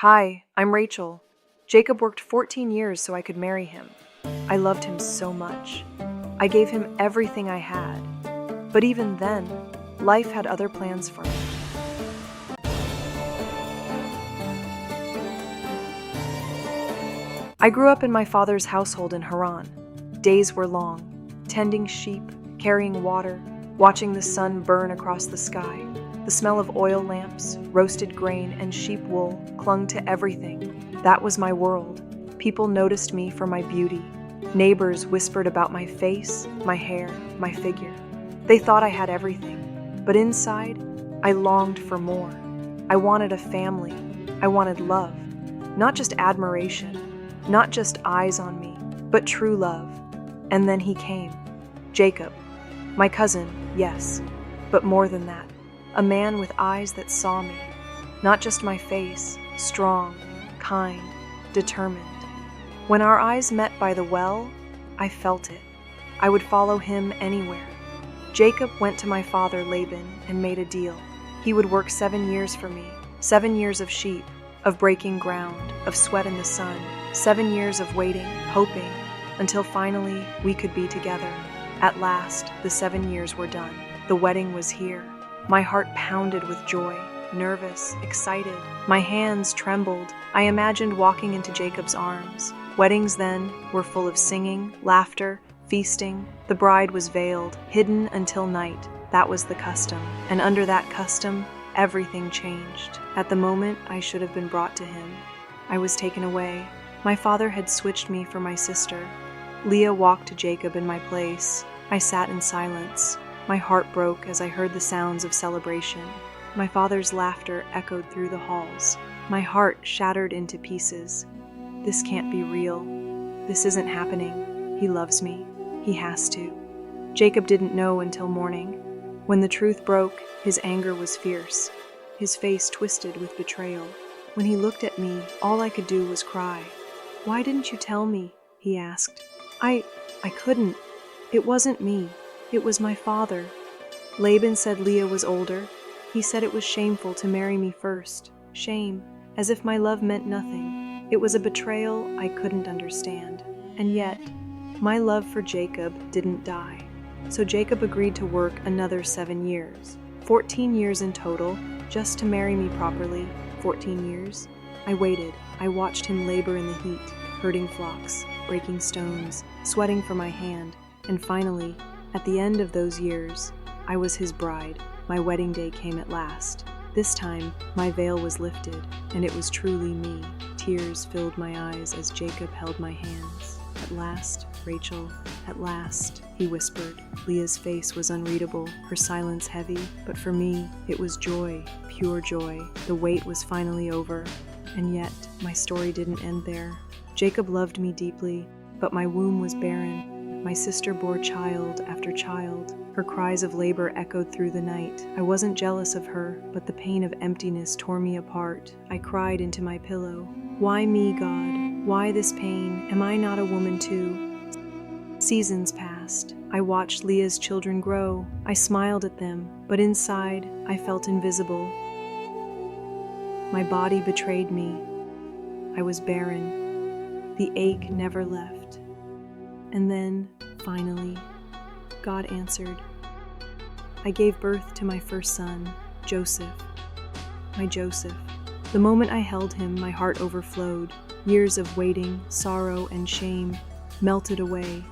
Hi, I'm Rachel. Jacob worked 14 years so I could marry him. I loved him so much. I gave him everything I had. But even then, life had other plans for me. I grew up in my father's household in Haran. Days were long, tending sheep, carrying water, watching the sun burn across the sky. The smell of oil lamps, roasted grain, and sheep wool clung to everything. That was my world. People noticed me for my beauty. Neighbors whispered about my face, my hair, my figure. They thought I had everything. But inside, I longed for more. I wanted a family. I wanted love. Not just admiration, not just eyes on me, but true love. And then he came. Jacob. My cousin, yes, but more than that. A man with eyes that saw me, not just my face, strong, kind, determined. When our eyes met by the well, I felt it. I would follow him anywhere. Jacob went to my father Laban and made a deal. He would work 7 years for me, 7 years of sheep, of breaking ground, of sweat in the sun, 7 years of waiting, hoping, until finally we could be together. At last, the 7 years were done. The wedding was here. My heart pounded with joy, nervous, excited. My hands trembled. I imagined walking into Jacob's arms. Weddings then were full of singing, laughter, feasting. The bride was veiled, hidden until night. That was the custom. And under that custom, everything changed. At the moment I should have been brought to him, I was taken away. My father had switched me for my sister. Leah walked to Jacob in my place. I sat in silence. My heart broke as I heard the sounds of celebration. My father's laughter echoed through the halls. My heart shattered into pieces. This can't be real. This isn't happening. He loves me. He has to. Jacob didn't know until morning. When the truth broke, his anger was fierce. His face twisted with betrayal. When he looked at me, all I could do was cry. "Why didn't you tell me?" he asked. I couldn't. It wasn't me. It was my father. Laban said Leah was older. He said it was shameful to marry me first. Shame, as if my love meant nothing. It was a betrayal I couldn't understand. And yet, my love for Jacob didn't die. So Jacob agreed to work another 7 years. 14 years in total, just to marry me properly. 14 years. I waited. I watched him labor in the heat, herding flocks, breaking stones, sweating for my hand, and finally, at the end of those years, I was his bride. My wedding day came at last. This time, my veil was lifted, and it was truly me. Tears filled my eyes as Jacob held my hands. "At last, Rachel, at last," he whispered. Leah's face was unreadable, her silence heavy, but for me, it was joy, pure joy. The wait was finally over, and yet, my story didn't end there. Jacob loved me deeply, but my womb was barren. My sister bore child after child. Her cries of labor echoed through the night. I wasn't jealous of her, but the pain of emptiness tore me apart. I cried into my pillow. "Why me, God? Why this pain? Am I not a woman too?" Seasons passed. I watched Leah's children grow. I smiled at them, but inside, I felt invisible. My body betrayed me. I was barren. The ache never left. And then, finally, God answered. I gave birth to my first son, Joseph. My Joseph. The moment I held him, my heart overflowed. Years of waiting, sorrow, and shame melted away.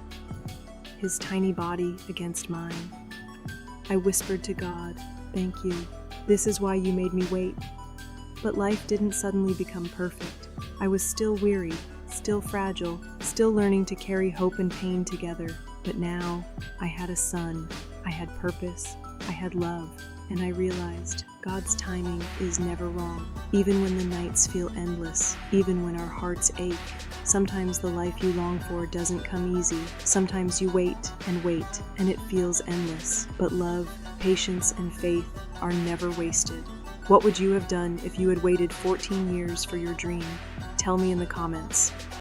His tiny body against mine. I whispered to God, "Thank you. This is why you made me wait." But life didn't suddenly become perfect. I was still weary, still fragile, still learning to carry hope and pain together. But now, I had a son, I had purpose, I had love, and I realized God's timing is never wrong. Even when the nights feel endless, even when our hearts ache, sometimes the life you long for doesn't come easy. Sometimes you wait, and it feels endless. But love, patience, and faith are never wasted. What would you have done if you had waited 14 years for your dream? Tell me in the comments.